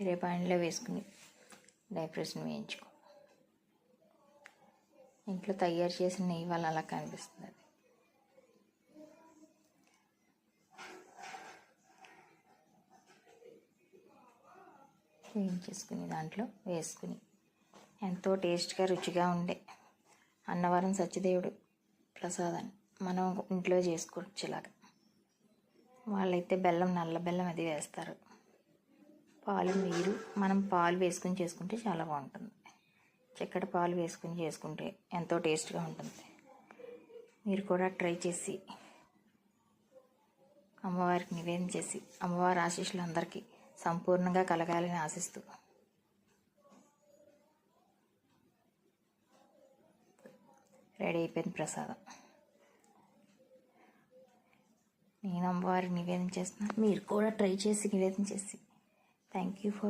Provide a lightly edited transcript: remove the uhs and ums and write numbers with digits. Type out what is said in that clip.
వేరే పాయింట్లో వేసుకుని డ్రై ఫ్రూట్స్ని వేయించుకో. ఇంట్లో తయారు చేసిన నెయ్యి వల్ల అలా కనిపిస్తుంది. అది వేయించేసుకుని దాంట్లో వేసుకుని ఎంతో టేస్ట్గా రుచిగా ఉండే అన్నవరం సత్యదేవుడు ప్రసాదాన్ని మనం ఇంట్లో చేసుకోవచ్చు. ఇలాగా వాళ్ళైతే బెల్లం, నల్ల బెల్లం అది వేస్తారు. పాలు మనం పాలు వేసుకుని చేసుకుంటే చాలా బాగుంటుంది. చక్కెర పాలు వేసుకుని చేసుకుంటే ఎంతో టేస్ట్గా ఉంటుంది. మీరు కూడా ట్రై చేసి అమ్మవారికి నివేదన చేసి అమ్మవారి ఆశీస్సులు అందరికీ సంపూర్ణంగా కలగాలని ఆశిస్తూ రెడీ అయిపోయింది ప్రసాదం. నేను అమ్మవారికి నివేదన చేస్తున్నాను. మీరు కూడా ట్రై చేసి నివేదన చేసి థ్యాంక్ యూ ఫర్